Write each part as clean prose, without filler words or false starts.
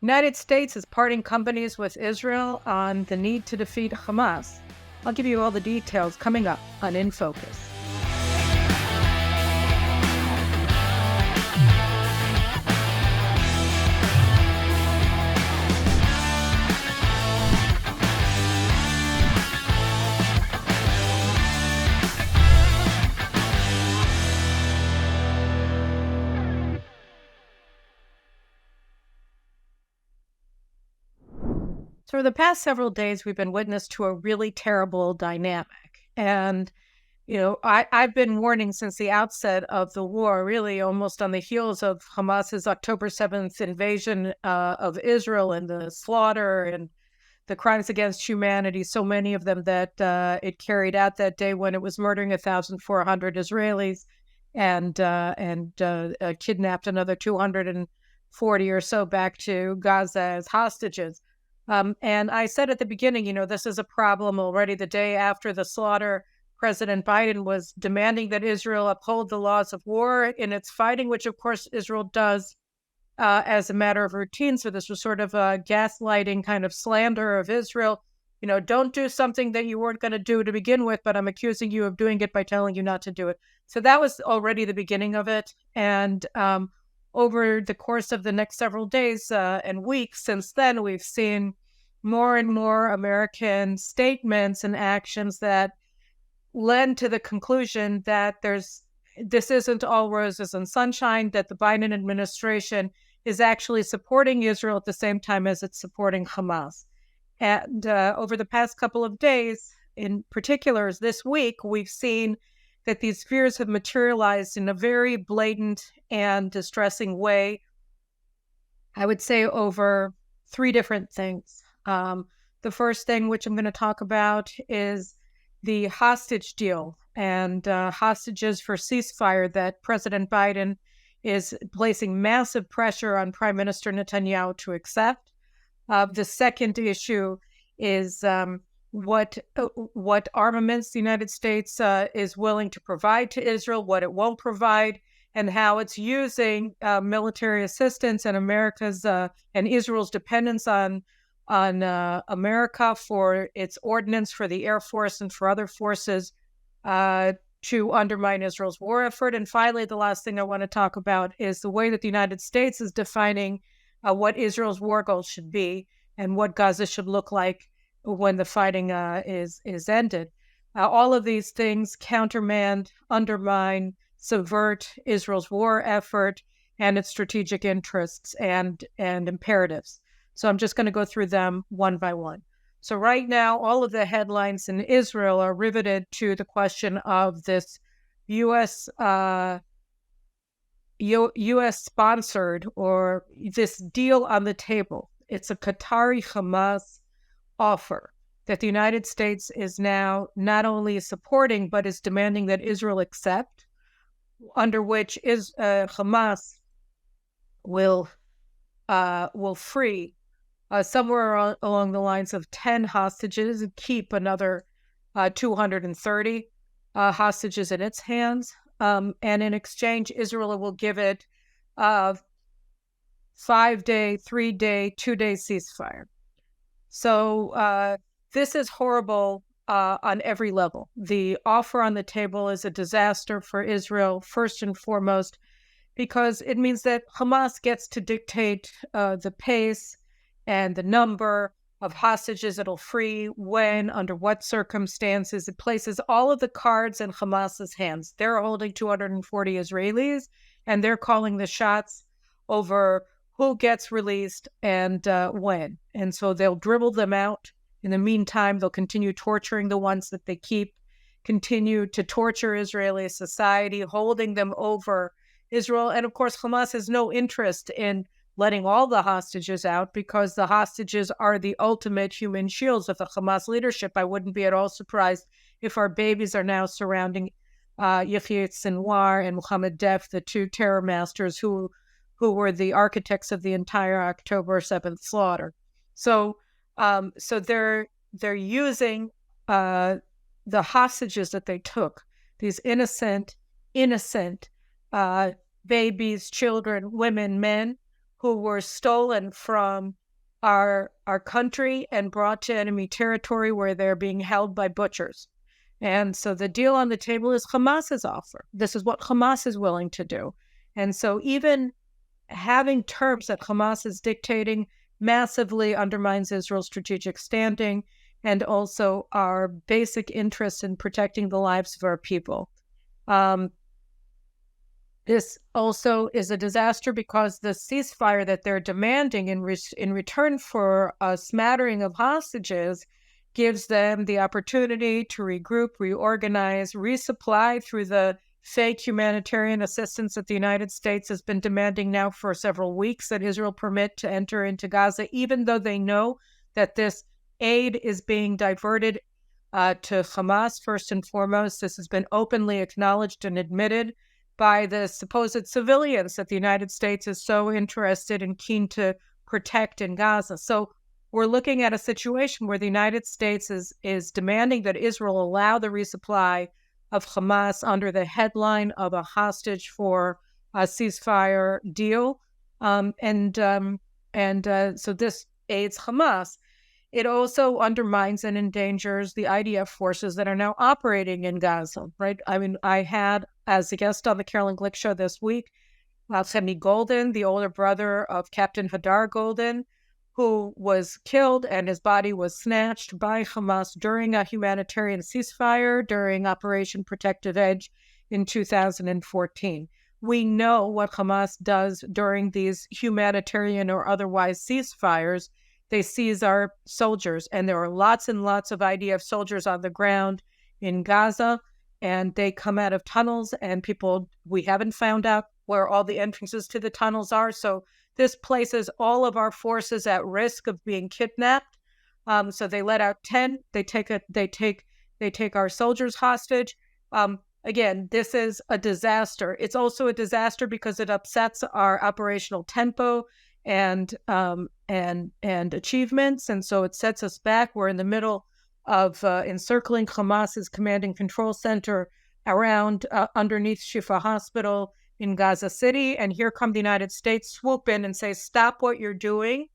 United States is parting companies with Israel on the need to defeat Hamas. I'll give you all the details coming up on In Focus. So for the past several days, we've been witness to a really terrible dynamic. And, I've been warning since the outset of the war, really almost on the heels of Hamas's October 7th invasion of Israel and the slaughter and the crimes against humanity, so many of them that it carried out that day when it was murdering 1,400 Israelis and kidnapped another 240 or so back to Gaza as hostages. And I said at the beginning, this is a problem already. The day after the slaughter, President Biden was demanding that Israel uphold the laws of war in its fighting, which of course Israel does as a matter of routine. So this was sort of a gaslighting kind of slander of Israel. Don't do something that you weren't going to do to begin with, but I'm accusing you of doing it by telling you not to do it. So that was already the beginning of it. And over the course of the next several days and weeks since then, we've seen more and more American statements and actions that led to the conclusion that this isn't all roses and sunshine, that the Biden administration is actually supporting Israel at the same time as it's supporting Hamas. And over the past couple of days, in particular this week, we've seen that these fears have materialized in a very blatant and distressing way. I would say over three different things. The first thing, which I'm going to talk about, is the hostage deal and hostages for ceasefire that President Biden is placing massive pressure on Prime Minister Netanyahu to accept. The second issue is what armaments the United States is willing to provide to Israel, what it won't provide, and how it's using military assistance and America's and Israel's dependence on America for its ordnance for the Air Force and for other forces to undermine Israel's war effort. And finally, the last thing I want to talk about is the way that the United States is defining what Israel's war goals should be and what Gaza should look like when the fighting is ended. All of these things countermand, undermine, subvert Israel's war effort and its strategic interests and imperatives. So I'm just going to go through them one by one. So right now, all of the headlines in Israel are riveted to the question of this U.S. sponsored or this deal on the table. It's a Qatari Hamas offer that the United States is now not only supporting, but is demanding that Israel accept, under which Hamas will free somewhere along the lines of 10 hostages and keep another 230 hostages in its hands. And in exchange, Israel will give it 5-day, 3-day, 2-day ceasefire. So this is horrible on every level. The offer on the table is a disaster for Israel, first and foremost, because it means that Hamas gets to dictate the pace and the number of hostages it'll free, when, under what circumstances. It places all of the cards in Hamas's hands. They're holding 240 Israelis, and they're calling the shots over who gets released and when. And so they'll dribble them out. In the meantime, they'll continue torturing the ones that they keep, continue to torture Israeli society, holding them over Israel. And of course, Hamas has no interest in letting all the hostages out, because the hostages are the ultimate human shields of the Hamas leadership. I wouldn't be at all surprised if our babies are now surrounding Yahya Sinwar and Mohammed Def, the two terror masters who were the architects of the entire October 7th slaughter. So they're using the hostages that they took, these innocent babies, children, women, men, who were stolen from our country and brought to enemy territory where they're being held by butchers. And so the deal on the table is Hamas's offer. This is what Hamas is willing to do. And so even having terms that Hamas is dictating massively undermines Israel's strategic standing and also our basic interest in protecting the lives of our people. This also is a disaster because the ceasefire that they're demanding in return for a smattering of hostages gives them the opportunity to regroup, reorganize, resupply through the fake humanitarian assistance that the United States has been demanding now for several weeks that Israel permit to enter into Gaza, even though they know that this aid is being diverted to Hamas first and foremost. This has been openly acknowledged and admitted by the supposed civilians that the United States is so interested and keen to protect in Gaza. So we're looking at a situation where the United States is demanding that Israel allow the resupply of Hamas under the headline of a hostage for a ceasefire deal. So this aids Hamas. It also undermines and endangers the IDF forces that are now operating in Gaza, right? I mean, I had, as a guest on the Caroline Glick Show this week, Semi Golden, the older brother of Captain Hadar Golden, who was killed and his body was snatched by Hamas during a humanitarian ceasefire during Operation Protective Edge in 2014. We know what Hamas does during these humanitarian or otherwise ceasefires. They seize our soldiers, and there are lots and lots of IDF soldiers on the ground in Gaza, and they come out of tunnels, and we haven't found out where all the entrances to the tunnels are. So this places all of our forces at risk of being kidnapped. So they let out 10. They take our soldiers hostage. Again, this is a disaster. It's also a disaster because it upsets our operational tempo and achievements, and so it sets us back. We're in the middle of encircling Hamas's command and control center around underneath Shifa Hospital in Gaza City, and here come the United States, swoop in and say, stop what you're doing,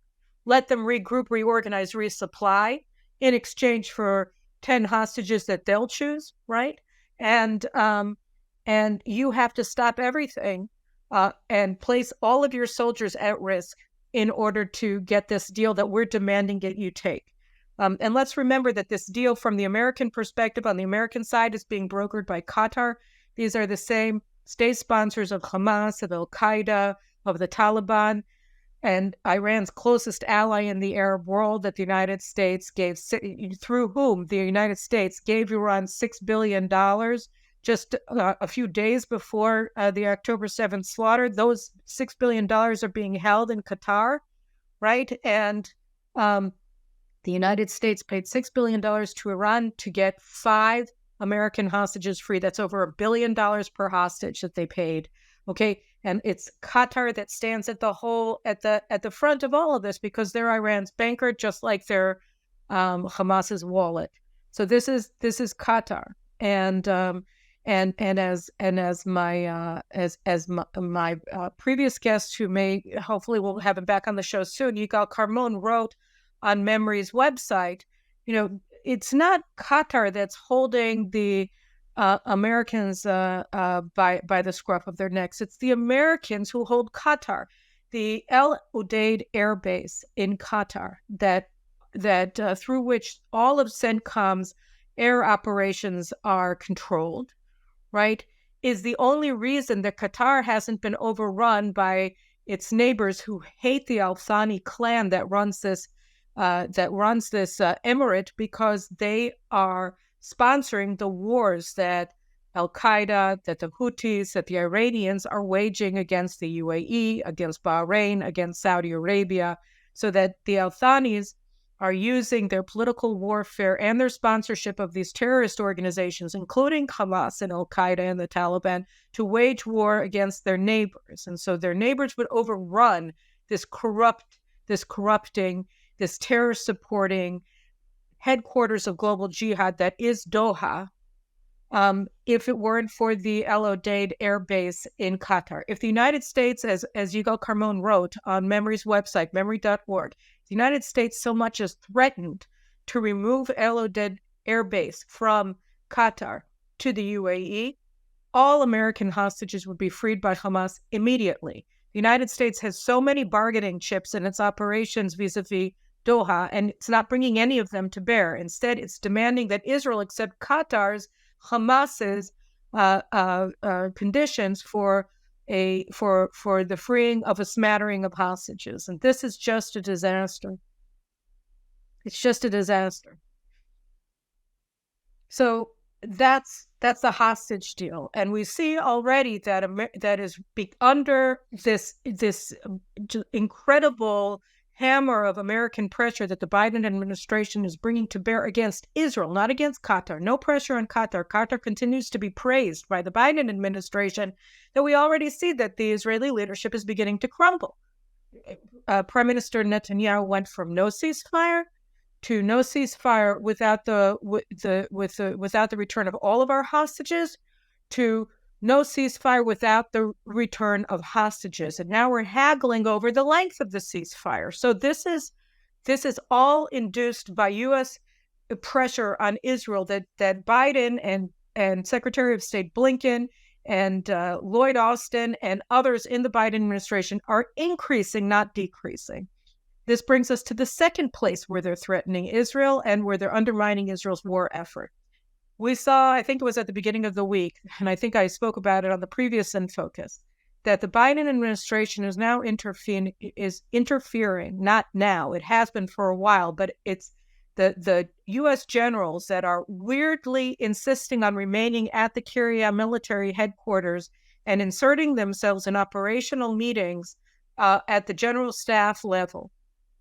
let them regroup, reorganize, resupply in exchange for 10 hostages that they'll choose, right? And you have to stop everything and place all of your soldiers at risk in order to get this deal that we're demanding that you take. And let's remember that this deal, from the American perspective, on the American side, is being brokered by Qatar. These are the same state sponsors of Hamas, of Al-Qaeda, of the Taliban, and Iran's closest ally in the Arab world that the United States through whom the United States gave Iran $6 billion just a few days before the October 7th slaughter. Those $6 billion are being held in Qatar, right? And the United States paid $6 billion to Iran to get 5 American hostages free. That's over $1 billion per hostage that they paid. Okay, and it's Qatar that stands at the front of all of this because they're Iran's banker, just like they're Hamas's wallet. So this is Qatar, and as my previous guest, who may hopefully we'll have him back on the show soon, Yigal Carmon, wrote on Memory's website, it's not Qatar that's holding the Americans by the scruff of their necks. It's the Americans who hold Qatar. The El Udeid Air Base in Qatar, that through which all of CENTCOM's air operations are controlled, right, is the only reason that Qatar hasn't been overrun by its neighbors who hate the Al Thani clan that runs this emirate, because they are sponsoring the wars that Al-Qaeda, that the Houthis, that the Iranians are waging against the UAE, against Bahrain, against Saudi Arabia, so that the Al Thanis are using their political warfare and their sponsorship of these terrorist organizations, including Hamas and Al-Qaeda and the Taliban, to wage war against their neighbors. And so their neighbors would overrun this corrupting, this terror-supporting headquarters of global jihad that is Doha, if it weren't for the El Odeid Air Base in Qatar. If the United States, as Yigal Carmon wrote on Memory's website, memory.org, the United States so much as threatened to remove El Odeid Air Base from Qatar to the UAE, all American hostages would be freed by Hamas immediately. The United States has so many bargaining chips in its operations vis-a-vis Doha, and it's not bringing any of them to bear. Instead, it's demanding that Israel accept Qatar's, Hamas's conditions for the freeing of a smattering of hostages. And this is just a disaster. It's just a disaster. So that's the hostage deal, and we see already that that is under this incredible hammer of American pressure that the Biden administration is bringing to bear against Israel, not against Qatar. No pressure on Qatar. Qatar continues to be praised by the Biden administration. That we already see that the Israeli leadership is beginning to crumble. Prime Minister Netanyahu went from no ceasefire to no ceasefire without the return of all of our hostages, to no ceasefire without the return of hostages. And now we're haggling over the length of the ceasefire. So this is all induced by U.S. pressure on Israel that Biden and Secretary of State Blinken and Lloyd Austin and others in the Biden administration are increasing, not decreasing. This brings us to the second place where they're threatening Israel and where they're undermining Israel's war effort. We saw, I think it was at the beginning of the week, and I think I spoke about it on the previous In-Focus, that the Biden administration is now interfering, not now, it has been for a while, but it's the U.S. generals that are weirdly insisting on remaining at the Kiryat military headquarters and inserting themselves in operational meetings at the general staff level.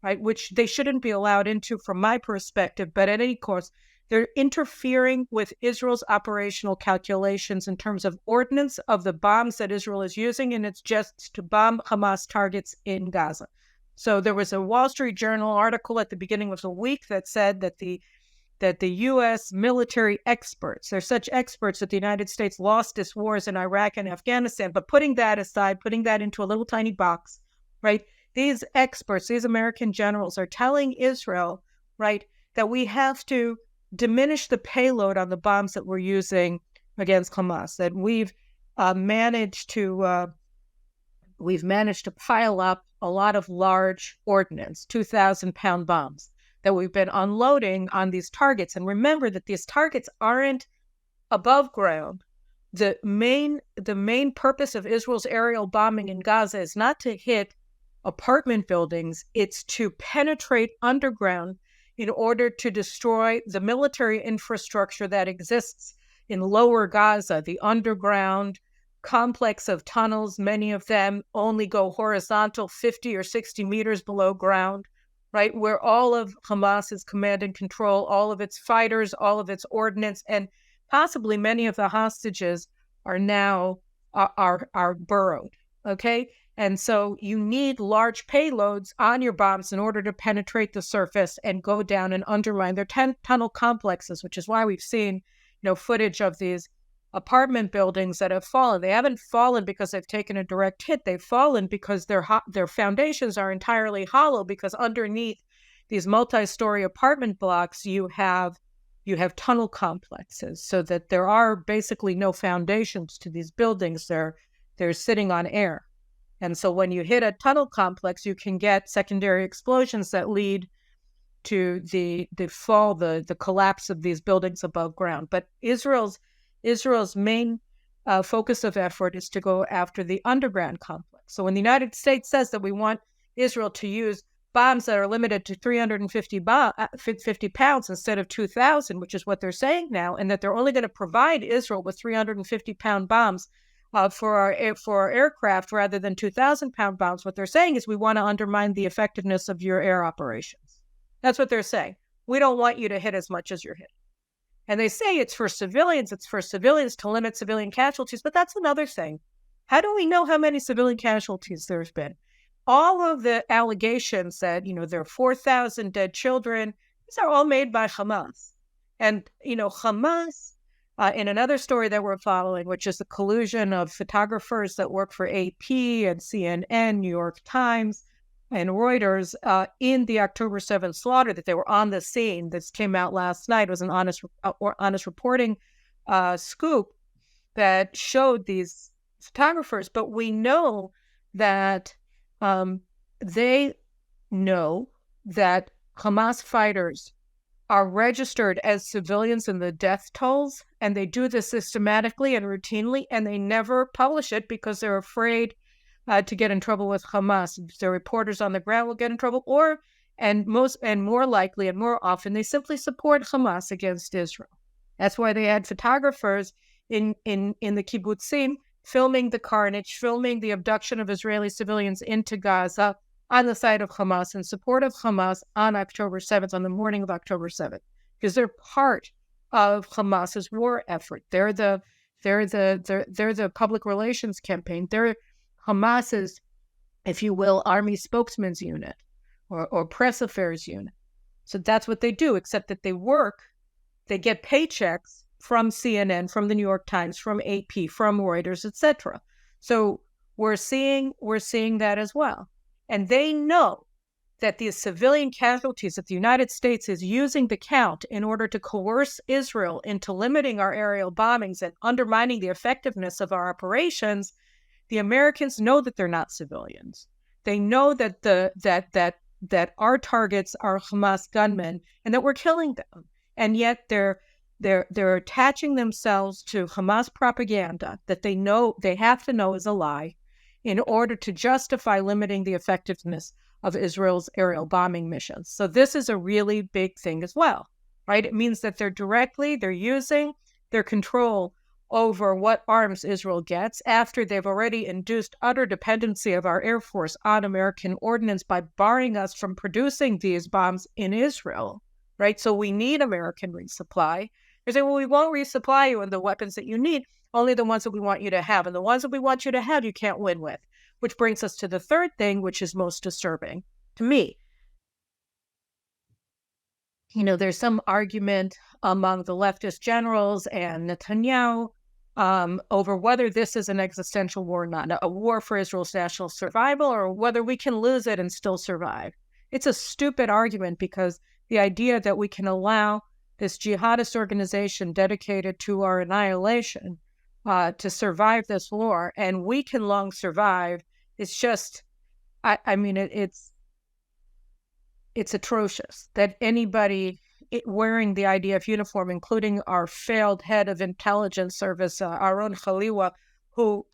Right, which they shouldn't be allowed into from my perspective, but at any cost, they're interfering with Israel's operational calculations in terms of ordnance of the bombs that Israel is using, and it's just to bomb Hamas targets in Gaza. So there was a Wall Street Journal article at the beginning of the week that said that the U.S. military experts, they're such experts that the United States lost its wars in Iraq and Afghanistan, but putting that aside, putting that into a little tiny box, right? These experts, these American generals are telling Israel, right, that we have to diminish the payload on the bombs that we're using against Hamas, that we've managed to pile up a lot of large ordnance, 2,000-pound bombs that we've been unloading on these targets. And remember that these targets aren't above ground. The main purpose of Israel's aerial bombing in Gaza is not to hit apartment buildings, it's to penetrate underground in order to destroy the military infrastructure that exists in lower Gaza, the underground complex of tunnels. Many of them only go horizontal 50 or 60 meters below ground, right? Where all of Hamas's command and control, all of its fighters, all of its ordnance, and possibly many of the hostages are now are burrowed, okay? And so you need large payloads on your bombs in order to penetrate the surface and go down and undermine their tunnel complexes, which is why we've seen, footage of these apartment buildings that have fallen. They haven't fallen because they've taken a direct hit. They've fallen because their foundations are entirely hollow, because underneath these multi-story apartment blocks, you have tunnel complexes, so that there are basically no foundations to these buildings. They're sitting on air. And so when you hit a tunnel complex, you can get secondary explosions that lead to the fall, the collapse of these buildings above ground. But Israel's main focus of effort is to go after the underground complex. So when the United States says that we want Israel to use bombs that are limited to 350 50 pounds instead of 2,000, which is what they're saying now, and that they're only going to provide Israel with 350-pound bombs for our aircraft rather than 2,000-pound bombs, what they're saying is we want to undermine the effectiveness of your air operations. That's what they're saying. We don't want you to hit as much as you're hitting. And they say it's for civilians to limit civilian casualties, but that's another thing. How do we know how many civilian casualties there's been? All of the allegations that, there are 4,000 dead children, these are all made by Hamas. And, Hamas In another story that we're following, which is the collusion of photographers that work for AP and CNN, New York Times, and Reuters in the October 7th slaughter, that they were on the scene. This came out last night. It was an honest reporting scoop that showed these photographers. But we know that they know that Hamas fighters are registered as civilians in the death tolls, and they do this systematically and routinely, and they never publish it because they're afraid to get in trouble with Hamas. The reporters on the ground will get in trouble, and more likely and more often, they simply support Hamas against Israel. That's why they had photographers in the kibbutzim filming the carnage, filming the abduction of Israeli civilians into Gaza on the side of Hamas, in support of Hamas on October 7th, on the morning of October 7th, because they're part of Hamas's war effort. They're the public relations campaign. They're Hamas's, if you will, army spokesman's unit or press affairs unit. So that's what they do, except that they get paychecks from CNN, from the New York Times, from AP, from Reuters, etc. So we're seeing that as well. And they know that the civilian casualties that the United States is using the count in order to coerce Israel into limiting our aerial bombings and undermining the effectiveness of our operations. The Americans know that they're not civilians. They know that that our targets are Hamas gunmen and that we're killing them. And yet they're attaching themselves to Hamas propaganda that they have to know is a lie, in order to justify limiting the effectiveness of Israel's aerial bombing missions. So this is a really big thing as well, right? It means that they're using their control over what arms Israel gets after they've already induced utter dependency of our Air Force on American ordnance by barring us from producing these bombs in Israel, right? So we need American resupply. They say, well, we won't resupply you with the weapons that you need, only the ones that we want you to have. And the ones that we want you to have, you can't win with. Which brings us to the third thing, which is most disturbing to me. There's some argument among the leftist generals and Netanyahu over whether this is an existential war or not, a war for Israel's national survival, or whether we can lose it and still survive. It's a stupid argument, because the idea that we can allow this jihadist organization dedicated to our annihilation to survive this war, and we can long survive, it's just, it's atrocious that anybody wearing the IDF uniform, including our failed head of intelligence service, Aaron Khaliwa, who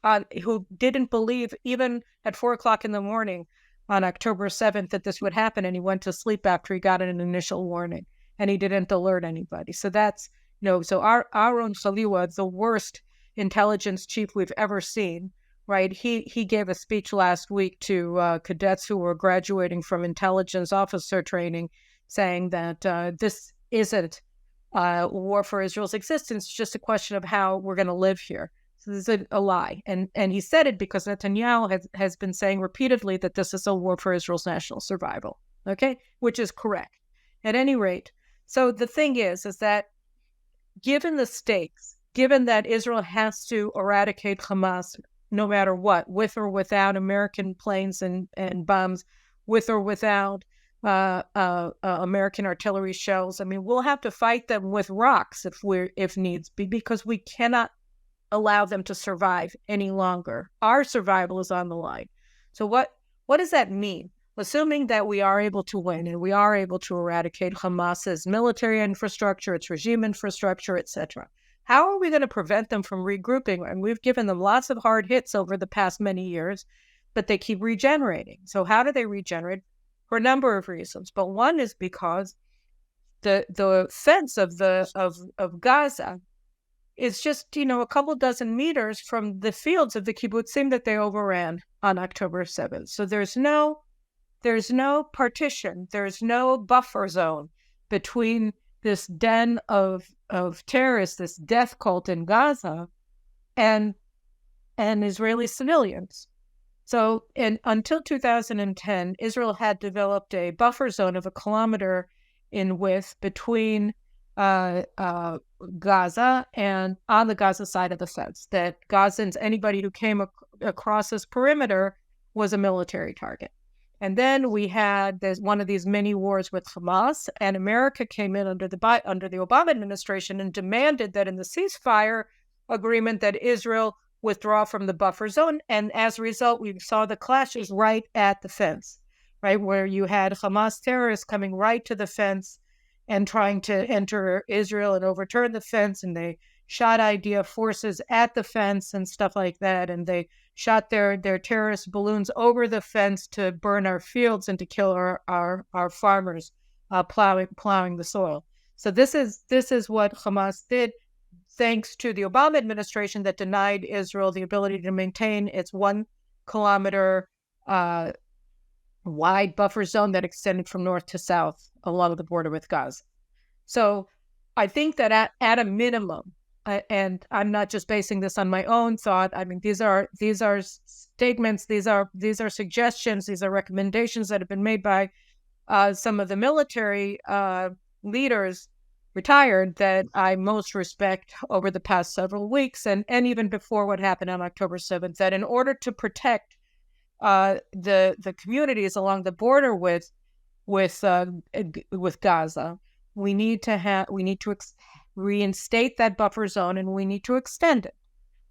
didn't believe even at 4:00 in the morning on October 7th that this would happen, and he went to sleep after he got an initial warning, and he didn't alert anybody. So that's, so Aaron Khaliwa, the worst intelligence chief we've ever seen, right? He gave a speech last week to cadets who were graduating from intelligence officer training, saying that this isn't war for Israel's existence, it's just a question of how we're going to live here. So this is a lie. And he said it because Netanyahu has been saying repeatedly that this is a war for Israel's national survival, okay? Which is correct. At any rate, so the thing is that given the stakes, given that Israel has to eradicate Hamas no matter what, with or without American planes and bombs, with or without American artillery shells, we'll have to fight them with rocks if needs be, because we cannot allow them to survive any longer. Our survival is on the line. So what does that mean? Assuming that we are able to win and we are able to eradicate Hamas's military infrastructure, its regime infrastructure, etc., how are we going to prevent them from regrouping? And we've given them lots of hard hits over the past many years, but they keep regenerating. So how do they regenerate? For a number of reasons. But one is because the fence of Gaza is just, a couple dozen meters from the fields of the kibbutzim that they overran on October 7th. So there's no partition, there's no buffer zone between this den of terrorists, this death cult in Gaza, and Israeli civilians. So until 2010, Israel had developed a buffer zone of 1 kilometer in width between Gaza and on the Gaza side of the fence, that Gazans, anybody who came across this perimeter was a military target. And then we had one of these mini wars with Hamas, and America came in under the Obama administration and demanded that in the ceasefire agreement that Israel withdraw from the buffer zone. And as a result, we saw the clashes right at the fence, right, where you had Hamas terrorists coming right to the fence and trying to enter Israel and overturn the fence, and they shot IDF forces at the fence and stuff like that, and they shot their terrorist balloons over the fence to burn our fields and to kill our farmers plowing the soil. So this is what Hamas did, thanks to the Obama administration that denied Israel the ability to maintain its 1 kilometer wide buffer zone that extended from north to south along the border with Gaza. So I think that at a minimum, and I'm not just basing this on my own thought. I mean, these are statements, these are suggestions, these are recommendations that have been made by some of the military leaders, retired, that I most respect over the past several weeks, and even before what happened on October 7th, that in order to protect the communities along the border with Gaza, we need to reinstate that buffer zone, and we need to extend it.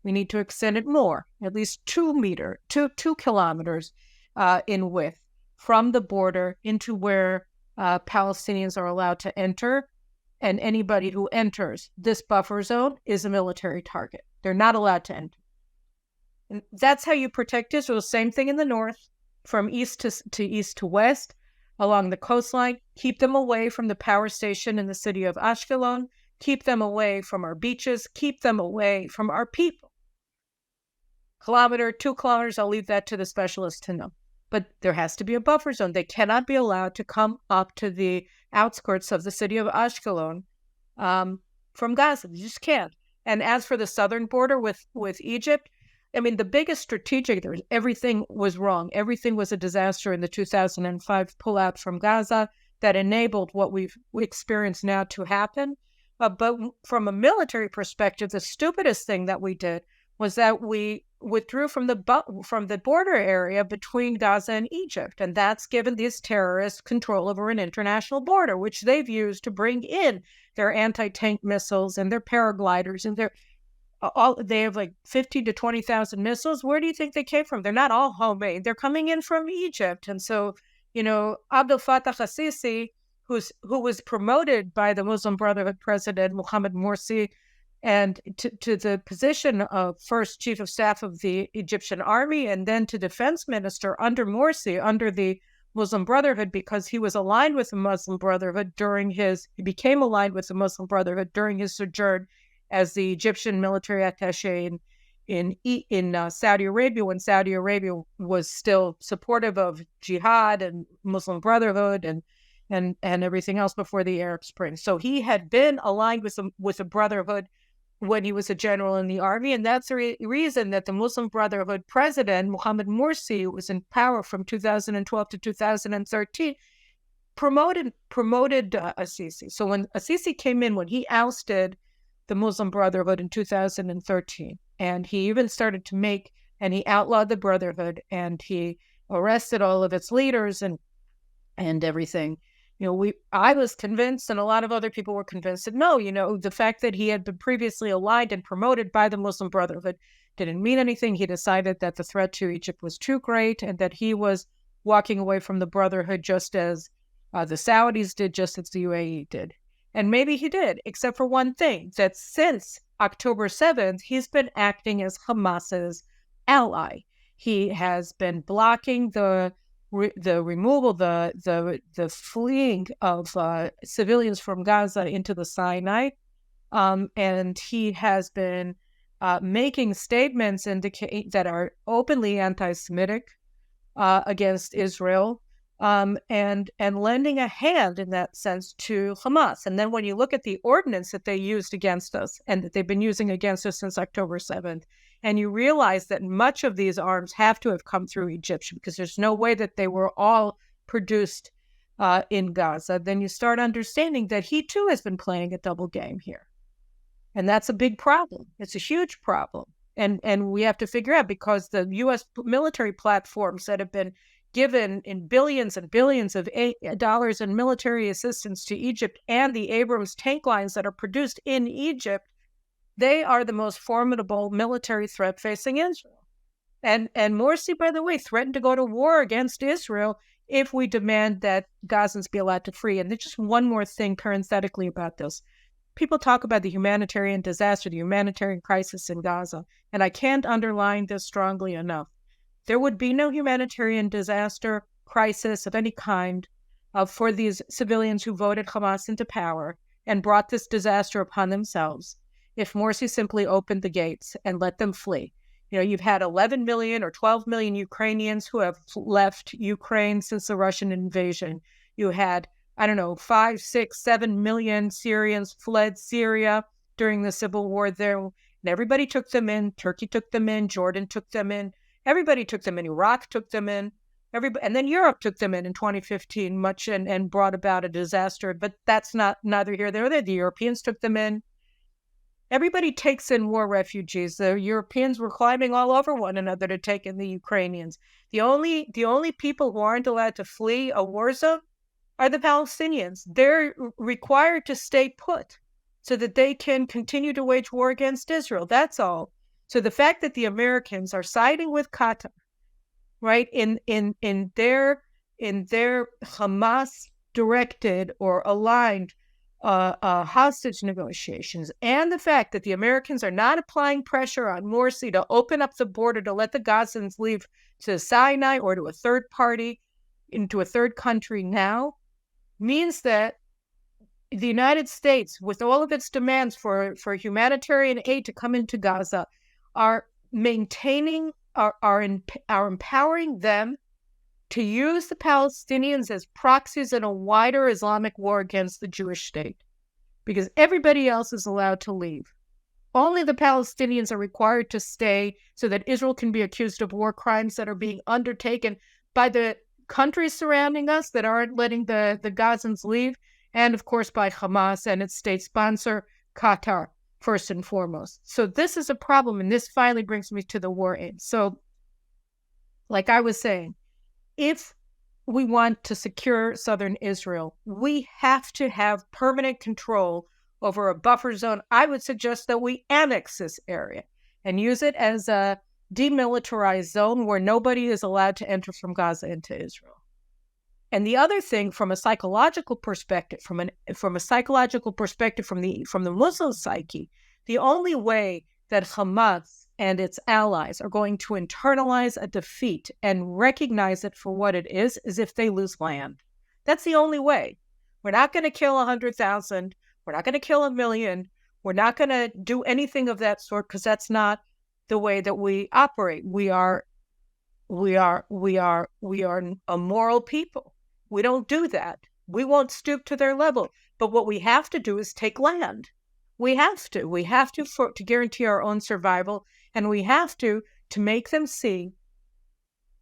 We need to extend it more, at least 2 kilometers in width from the border into where Palestinians are allowed to enter. And anybody who enters this buffer zone is a military target. They're not allowed to enter. And that's how you protect Israel. Same thing in the north, from east to west, along the coastline. Keep them away from the power station in the city of Ashkelon. Keep them away from our beaches. Keep them away from our people. 2 kilometers, I'll leave that to the specialists to know. But there has to be a buffer zone. They cannot be allowed to come up to the outskirts of the city of Ashkelon from Gaza. They just can't. And as for the southern border with Egypt, I mean, the biggest strategic, everything was wrong. Everything was a disaster in the 2005 pullout from Gaza that enabled what we experience now to happen. But from a military perspective, the stupidest thing that we did was that we withdrew from the border area between Gaza and Egypt. And that's given these terrorists control over an international border, which they've used to bring in their anti-tank missiles and their paragliders and they have like 50 to 20,000 missiles. Where do you think they came from? They're not all homemade. They're coming in from Egypt. And so, Abdel Fattah al-Sisi, who was promoted by the Muslim Brotherhood president, Mohammed Morsi, and to the position of first chief of staff of the Egyptian army, and then to defense minister under Morsi, under the Muslim Brotherhood, because he was aligned with the Muslim Brotherhood he became aligned with the Muslim Brotherhood during his sojourn as the Egyptian military attaché in Saudi Arabia, when Saudi Arabia was still supportive of jihad and Muslim Brotherhood and everything else before the Arab Spring. So he had been aligned with the Brotherhood when he was a general in the army, and that's the reason that the Muslim Brotherhood president, Mohammed Morsi, who was in power from 2012 to 2013, promoted al-Sisi. So when al-Sisi came in, when he ousted the Muslim Brotherhood in 2013, and he even started and he outlawed the Brotherhood, and he arrested all of its leaders and everything. I was convinced, and a lot of other people were convinced that no, the fact that he had been previously aligned and promoted by the Muslim Brotherhood didn't mean anything. He decided that the threat to Egypt was too great, and that he was walking away from the Brotherhood just as the Saudis did, just as the UAE did. And maybe he did, except for one thing, that since October 7th, he's been acting as Hamas's ally. He has been blocking the removal, the fleeing of civilians from Gaza into the Sinai, and he has been making statements that are openly anti-Semitic against Israel, and lending a hand in that sense to Hamas. And then when you look at the ordinance that they used against us, and that they've been using against us since October 7th, and you realize that much of these arms have to have come through Egypt, because there's no way that they were all produced in Gaza, then you start understanding that he too has been playing a double game here. And that's a big problem. It's a huge problem. And we have to figure out, because the U.S. military platforms that have been given in billions and billions of dollars in military assistance to Egypt, and the Abrams tank lines that are produced in Egypt, they are the most formidable military threat facing Israel. And Morsi, by the way, threatened to go to war against Israel if we demand that Gazans be allowed to free. And there's just one more thing parenthetically about this. People talk about the humanitarian disaster, the humanitarian crisis in Gaza, and I can't underline this strongly enough. There would be no humanitarian disaster, crisis of any kind for these civilians who voted Hamas into power and brought this disaster upon themselves if Morsi simply opened the gates and let them flee. You've had 11 million or 12 million Ukrainians who have left Ukraine since the Russian invasion. You had 5, 6, 7 million Syrians fled Syria during the civil war there. And everybody took them in. Turkey took them in. Jordan took them in. Everybody took them in. Iraq took them in. And then Europe took them in 2015, and brought about a disaster. But that's neither here nor there. The Europeans took them in. Everybody takes in war refugees. The Europeans were climbing all over one another to take in the Ukrainians. The only people who aren't allowed to flee a war zone are the Palestinians. They're required to stay put so that they can continue to wage war against Israel. That's all. So the fact that the Americans are siding with Qatar, right, in their Hamas directed or aligned hostage negotiations, and the fact that the Americans are not applying pressure on Morsi to open up the border to let the Gazans leave to Sinai or to a third party, into a third country now, means that the United States, with all of its demands for humanitarian aid to come into Gaza, are empowering them to use the Palestinians as proxies in a wider Islamic war against the Jewish state, because everybody else is allowed to leave. Only the Palestinians are required to stay so that Israel can be accused of war crimes that are being undertaken by the countries surrounding us that aren't letting the Gazans leave, and of course by Hamas and its state sponsor, Qatar, first and foremost. So this is a problem, and this finally brings me to the war aid. So, like I was saying, if we want to secure southern Israel, we have to have permanent control over a buffer zone. I would suggest that we annex this area and use it as a demilitarized zone where nobody is allowed to enter from Gaza into Israel. And the other thing, from a psychological perspective, from the Muslim psyche, the only way that Hamas and its allies are going to internalize a defeat and recognize it for what it is if they lose land. That's the only way. We're not going to kill 100,000. We're not going to kill 1 million. We're not going to do anything of that sort, because that's not the way that we operate. We are a moral people. We don't do that. We won't stoop to their level. But what we have to do is take land. We have to to guarantee our own survival, and we have to make them see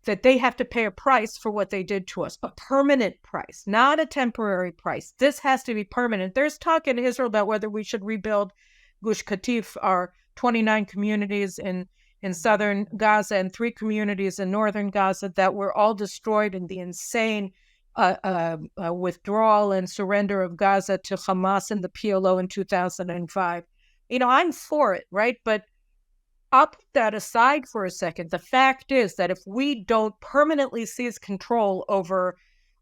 that they have to pay a price for what they did to us, a permanent price, not a temporary price. This has to be permanent. There's talk in Israel about whether we should rebuild Gush Katif, our 29 communities in southern Gaza and 3 communities in northern Gaza that were all destroyed in the insane withdrawal and surrender of Gaza to Hamas and the PLO in 2005. I'm for it, right? But I'll put that aside for a second. The fact is that if we don't permanently seize control over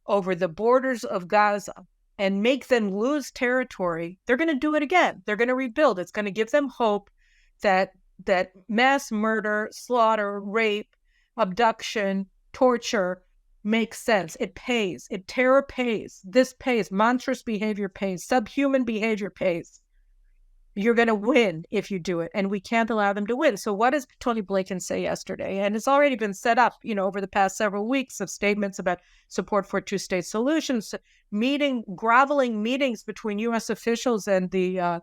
the borders of Gaza and make them lose territory, they're going to do it again. They're going to rebuild. It's going to give them hope that mass murder, slaughter, rape, abduction, torture makes sense. It pays. Terror pays. This pays. Monstrous behavior pays. Subhuman behavior pays. You're going to win if you do it, and we can't allow them to win. So what does Tony Blinken say yesterday? And it's already been set up, over the past several weeks of statements about support for two-state solutions, groveling meetings between U.S. officials and the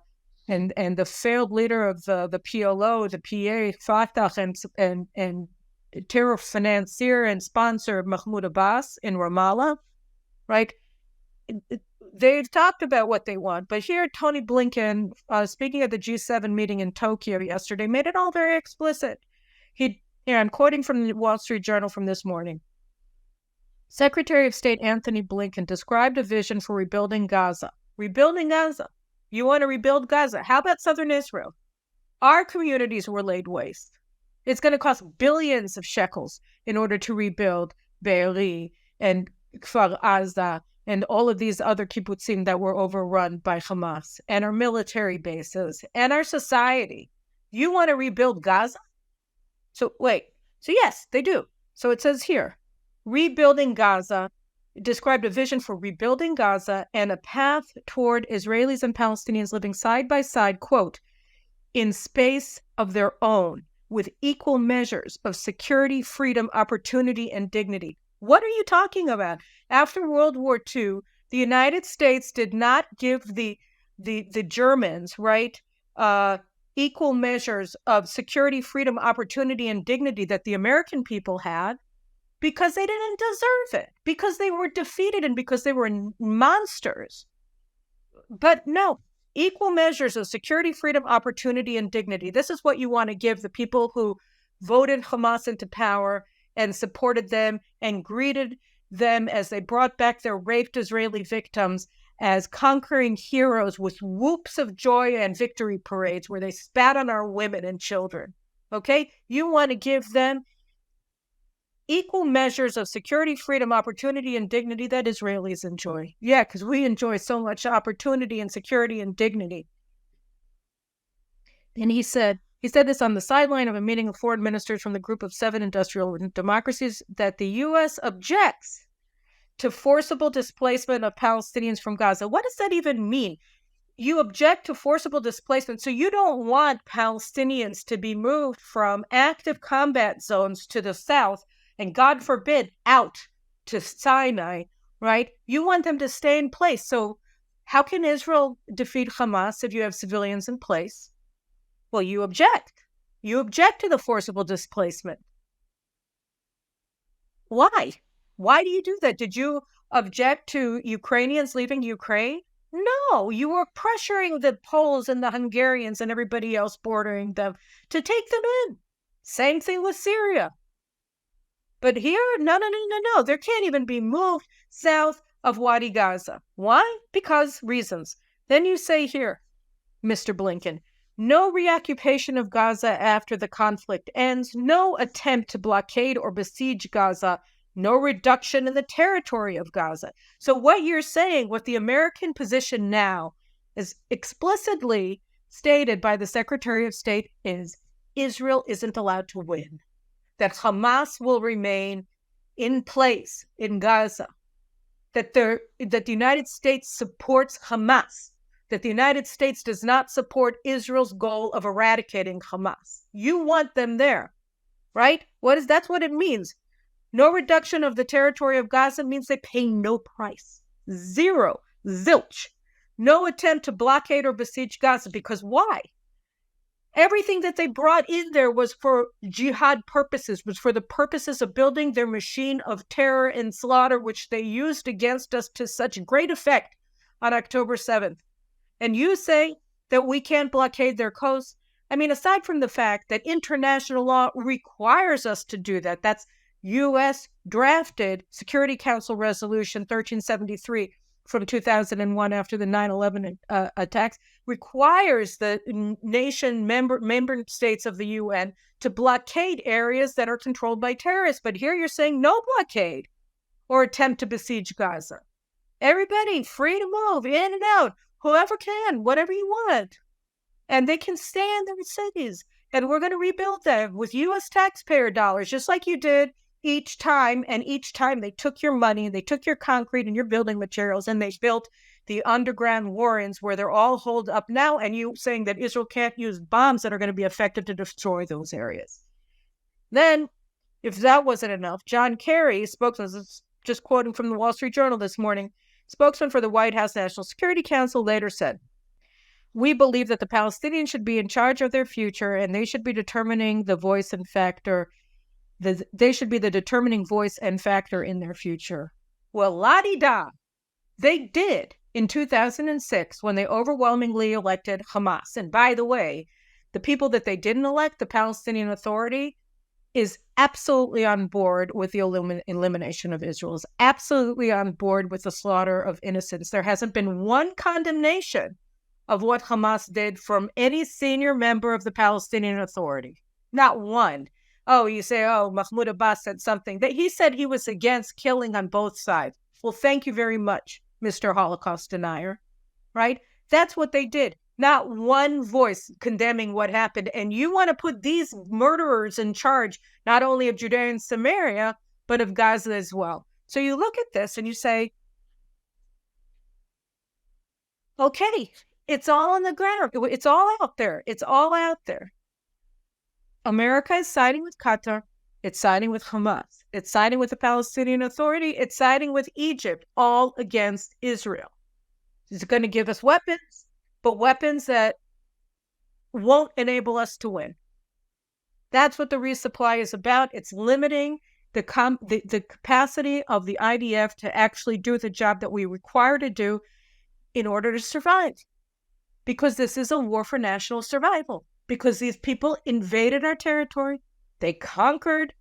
failed leader of the PLO, the PA, Fatah, and terror financier and sponsor Mahmoud Abbas in Ramallah, right? they've talked about what they want, but here Tony Blinken, speaking at the G7 meeting in Tokyo yesterday, made it all very explicit. I'm quoting from the Wall Street Journal from this morning. Secretary of State Anthony Blinken described a vision for rebuilding Gaza. Rebuilding Gaza. You want to rebuild Gaza? How about southern Israel? Our communities were laid waste. It's going to cost billions of shekels in order to rebuild Be'eri and Kfar Aza and all of these other kibbutzim that were overrun by Hamas, and our military bases, and our society. You want to rebuild Gaza? So yes, they do. So it says here, rebuilding Gaza, described a vision for rebuilding Gaza and a path toward Israelis and Palestinians living side by side, quote, in space of their own, with equal measures of security, freedom, opportunity, and dignity. What are you talking about? After World War II, the United States did not give the Germans, right, equal measures of security, freedom, opportunity, and dignity that the American people had because they didn't deserve it, because they were defeated and because they were monsters. But no, equal measures of security, freedom, opportunity, and dignity. This is what you want to give the people who voted Hamas into power and supported them and greeted them as they brought back their raped Israeli victims as conquering heroes with whoops of joy and victory parades where they spat on our women and children. Okay? You want to give them equal measures of security, freedom, opportunity, and dignity that Israelis enjoy. Yeah, because we enjoy so much opportunity and security and dignity. And he said this on the sideline of a meeting of foreign ministers from the group of 7 industrial democracies, that the U.S. objects to forcible displacement of Palestinians from Gaza. What does that even mean? You object to forcible displacement, so you don't want Palestinians to be moved from active combat zones to the south and, God forbid, out to Sinai, right? You want them to stay in place. So how can Israel defeat Hamas if you have civilians in place? Well, you object. You object to the forcible displacement. Why? Why do you do that? Did you object to Ukrainians leaving Ukraine? No, you were pressuring the Poles and the Hungarians and everybody else bordering them to take them in. Same thing with Syria. But here, no. There can't even be moved south of Wadi Gaza. Why? Because reasons. Then you say here, Mr. Blinken, no reoccupation of Gaza after the conflict ends, no attempt to blockade or besiege Gaza, no reduction in the territory of Gaza. So what you're saying, what the American position now is explicitly stated by the Secretary of State, is Israel isn't allowed to win, that Hamas will remain in place in Gaza, that the United States supports Hamas, that the United States does not support Israel's goal of eradicating Hamas. You want them there, right? That's what it means. No reduction of the territory of Gaza means they pay no price. Zero. Zilch. No attempt to blockade or besiege Gaza, because why? Everything that they brought in there was for jihad purposes, was for the purposes of building their machine of terror and slaughter, which they used against us to such great effect on October 7th. And you say that we can't blockade their coast? I mean, aside from the fact that international law requires us to do that, that's U.S. drafted Security Council Resolution 1373 from 2001 after the 9/11 attacks, requires the nation member states of the UN to blockade areas that are controlled by terrorists. But here you're saying no blockade or attempt to besiege Gaza. Everybody free to move in and out, whoever can, whatever you want. And they can stay in their cities. And we're going to rebuild them with U.S. taxpayer dollars, just like you did each time. And each time they took your money, they took your concrete and your building materials, and they built the underground warrens where they're all holed up now. And you saying that Israel can't use bombs that are going to be effective to destroy those areas. Then, if that wasn't enough, John Kerry, spokesman, just quoting from the Wall Street Journal this morning, spokesman for the White House National Security Council, later said, "We believe that the Palestinians should be in charge of their future, and they should be determining the voice and factor. They should be the determining voice and factor in their future." Well, la-di-da. They did in 2006 when they overwhelmingly elected Hamas. And by the way, the people that they didn't elect, the Palestinian Authority, is absolutely on board with the elimination of Israel, is absolutely on board with the slaughter of innocents. There hasn't been one condemnation of what Hamas did from any senior member of the Palestinian Authority. Not one. Oh, you say, oh, Mahmoud Abbas said something. That he said he was against killing on both sides. Well, thank you very much, Mr. Holocaust denier, right? That's what they did. Not one voice condemning what happened. And you want to put these murderers in charge, not only of Judea and Samaria, but of Gaza as well. So you look at this and you say, okay, it's all on the ground. It's all out there. It's all out there. America is siding with Qatar. It's siding with Hamas. It's siding with the Palestinian Authority. It's siding with Egypt, all against Israel. It's going to give us weapons, but weapons that won't enable us to win. That's what the resupply is about. It's limiting the capacity of the IDF to actually do the job that we require to do in order to survive. Because this is a war for national survival. Because these people invaded our territory. They conquered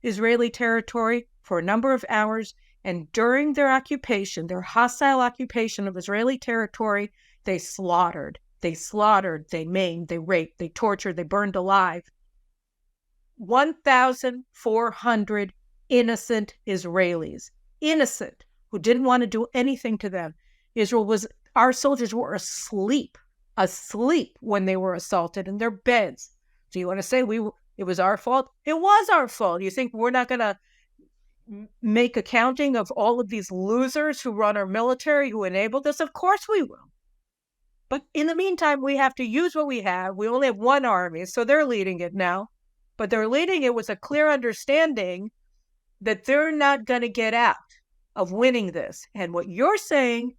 Israeli territory for a number of hours. And during their occupation, their hostile occupation of Israeli territory, they slaughtered, they maimed, they raped, they tortured, they burned alive 1,400 innocent Israelis, innocent, who didn't want to do anything to them. Our soldiers were asleep when they were assaulted in their beds. So you want to say it was our fault? It was our fault. You think we're not going to make accounting of all of these losers who run our military, who enabled us? Of course we will. But in the meantime, we have to use what we have. We only have one army, so they're leading it now. But they're leading it with a clear understanding that they're not going to get out of winning this. And what you're saying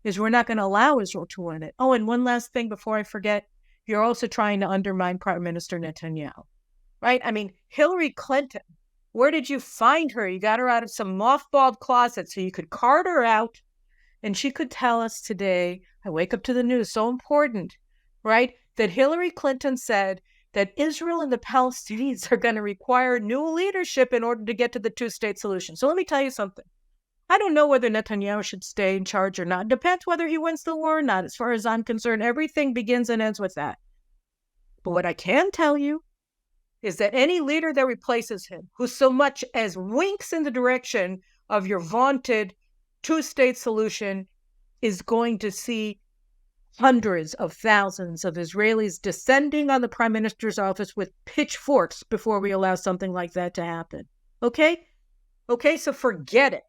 is we're not going to allow Israel to win it. Oh, and one last thing before I forget, you're also trying to undermine Prime Minister Netanyahu, right? I mean, Hillary Clinton, where did you find her? You got her out of some mothballed closet so you could cart her out and she could tell us today, I wake up to the news, so important, right? That Hillary Clinton said that Israel and the Palestinians are going to require new leadership in order to get to the two-state solution. So let me tell you something. I don't know whether Netanyahu should stay in charge or not. It depends whether he wins the war or not. As far as I'm concerned, everything begins and ends with that. But what I can tell you is that any leader that replaces him, who so much as winks in the direction of your vaunted two-state solution, is going to see hundreds of thousands of Israelis descending on the prime minister's office with pitchforks before we allow something like that to happen. Okay? Okay, so forget it.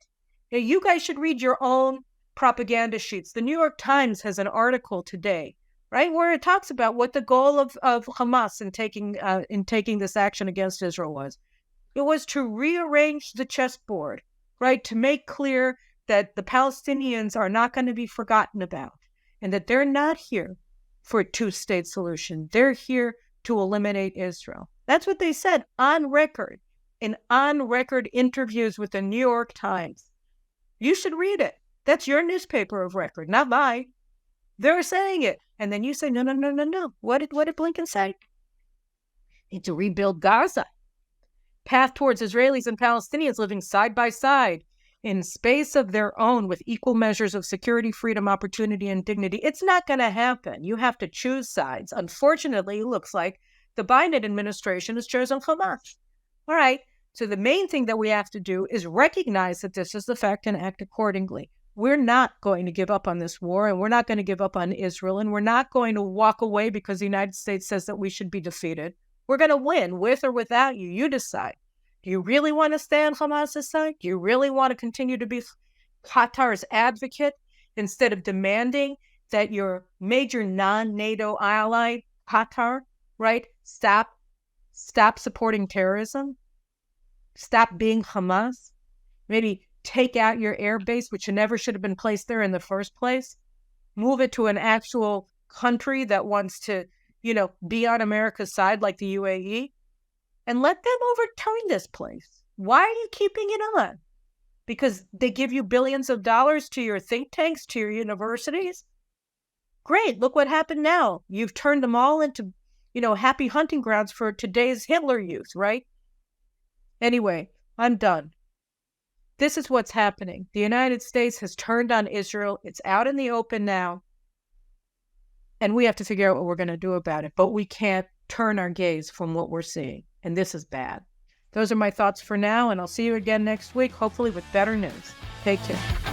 Now, you guys should read your own propaganda sheets. The New York Times has an article today, right, where it talks about what the goal of Hamas in taking this action against Israel was. It was to rearrange the chessboard, right, to make clear that the Palestinians are not going to be forgotten about and that they're not here for a two-state solution. They're here to eliminate Israel. That's what they said on record, in on-record interviews with the New York Times. You should read it. That's your newspaper of record, not mine. They're saying it. And then you say, no. What did Blinken say? Need to rebuild Gaza. Path towards Israelis and Palestinians living side by side in space of their own with equal measures of security, freedom, opportunity, and dignity. It's not going to happen. You have to choose sides. Unfortunately, it looks like the Biden administration has chosen Hamas. All right. So the main thing that we have to do is recognize that this is the fact and act accordingly. We're not going to give up on this war, and we're not going to give up on Israel, and we're not going to walk away because the United States says that we should be defeated. We're going to win with or without you. You decide. Do you really want to stay on Hamas's side? Do you really want to continue to be Qatar's advocate instead of demanding that your major non-NATO ally, Qatar, right, stop supporting terrorism? Stop being Hamas? Maybe take out your air base, which never should have been placed there in the first place. Move it to an actual country that wants to, be on America's side like the UAE. And let them overturn this place. Why are you keeping it on? because they give you billions of dollars to your think tanks, to your universities. Great. Look what happened now. You've turned them all into, happy hunting grounds for today's Hitler youth, right? Anyway, I'm done. This is what's happening. The United States has turned on Israel. It's out in the open now. And we have to figure out what we're going to do about it. But we can't turn our gaze from what we're seeing. And this is bad. Those are my thoughts for now. And I'll see you again next week, hopefully with better news. Take care.